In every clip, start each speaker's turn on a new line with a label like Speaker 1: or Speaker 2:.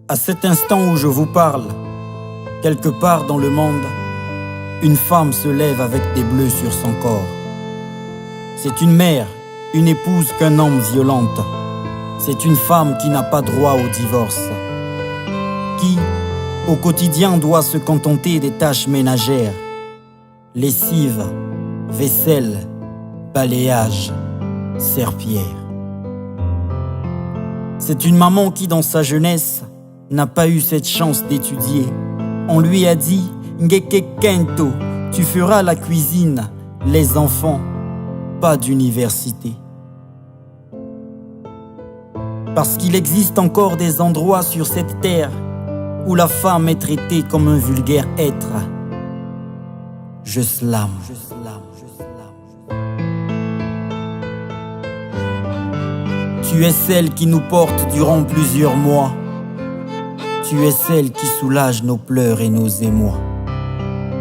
Speaker 1: À cet instant où je vous parle, quelque part dans le monde, une femme se lève avec des bleus sur son corps. C'est une mère, une épouse qu'un homme violente. C'est une femme qui n'a pas droit au divorce, qui, au quotidien, doit se contenter des tâches ménagères, lessive, vaisselle, balayage, serpillière. C'est une maman qui, dans sa jeunesse, n'a pas eu cette chance d'étudier. On lui a dit « Ngeke Kento, tu feras la cuisine, les enfants, pas d'université ». Parce qu'il existe encore des endroits sur cette terre où la femme est traitée comme un vulgaire être. Je slame. Tu es celle qui nous porte durant plusieurs mois. Tu es celle qui soulage nos pleurs et nos émois.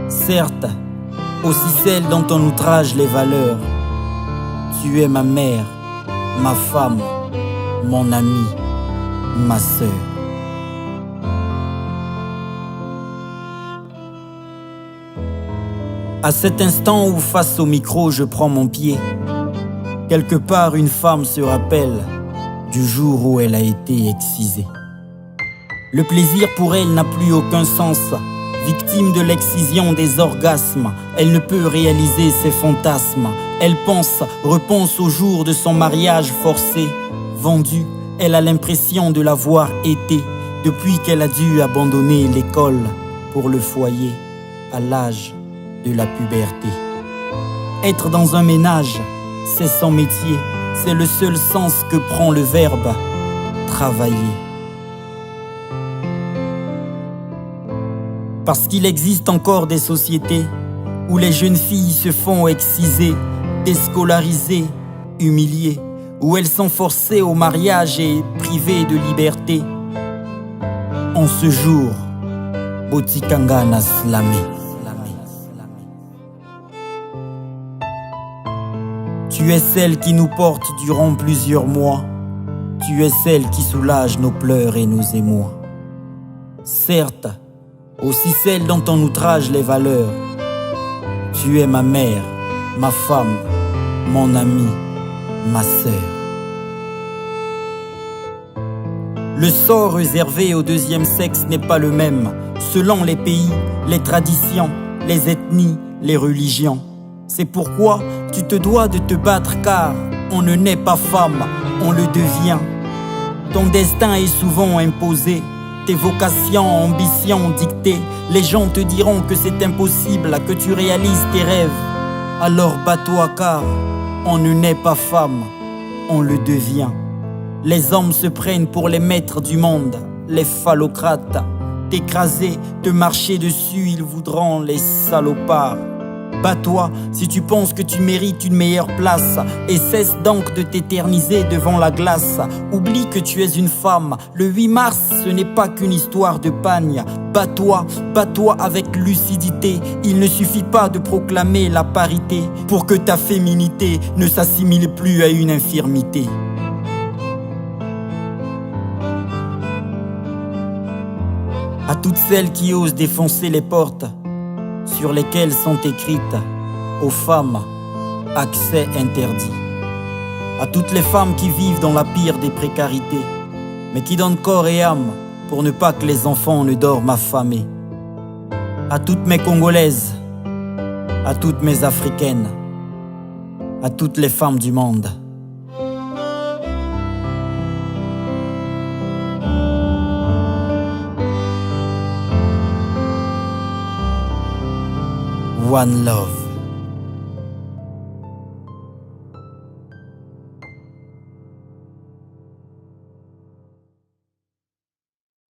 Speaker 1: Certes, aussi celle dont on outrage les valeurs. Tu es ma mère, ma femme, mon amie, ma sœur. À cet instant où face au micro je prends mon pied, quelque part une femme se rappelle du jour où elle a été excisée. Le plaisir pour elle n'a plus aucun sens. Victime de l'excision des orgasmes, elle ne peut réaliser ses fantasmes. Elle pense, repense au jour de son mariage forcé. Vendue, elle a l'impression de l'avoir été depuis qu'elle a dû abandonner l'école pour le foyer à l'âge de la puberté. Être dans un ménage, c'est son métier. C'est le seul sens que prend le verbe travailler. Parce qu'il existe encore des sociétés où les jeunes filles se font exciser, déscolariser, humilier, où elles sont forcées au mariage et privées de liberté. En ce jour, Botikanga n'a slamé. Tu es celle qui nous porte durant plusieurs mois. Tu es celle qui soulage nos pleurs et nos émois. Certes, aussi celle dont on outrage les valeurs. Tu es ma mère, ma femme, mon amie, ma sœur. Le sort réservé au deuxième sexe n'est pas le même, selon les pays, les traditions, les ethnies, les religions. C'est pourquoi tu te dois de te battre car on ne naît pas femme, on le devient. Ton destin est souvent imposé. Tes vocations, ambitions dictées, les gens te diront que c'est impossible, que tu réalises tes rêves. Alors bats-toi car on ne naît pas femme, on le devient. Les hommes se prennent pour les maîtres du monde, les phallocrates. T'écraser, te marcher dessus, ils voudront les salopards. Bats-toi si tu penses que tu mérites une meilleure place et cesse donc de t'éterniser devant la glace. Oublie que tu es une femme, le 8 mars ce n'est pas qu'une histoire de pagne. Bats-toi avec lucidité, il ne suffit pas de proclamer la parité pour que ta féminité ne s'assimile plus à une infirmité. À toutes celles qui osent défoncer les portes sur lesquelles sont écrites aux femmes accès interdit. À toutes les femmes qui vivent dans la pire des précarités, mais qui donnent corps et âme pour ne pas que les enfants ne dorment affamés. À toutes mes Congolaises, à toutes mes Africaines, à toutes les femmes du monde. One love.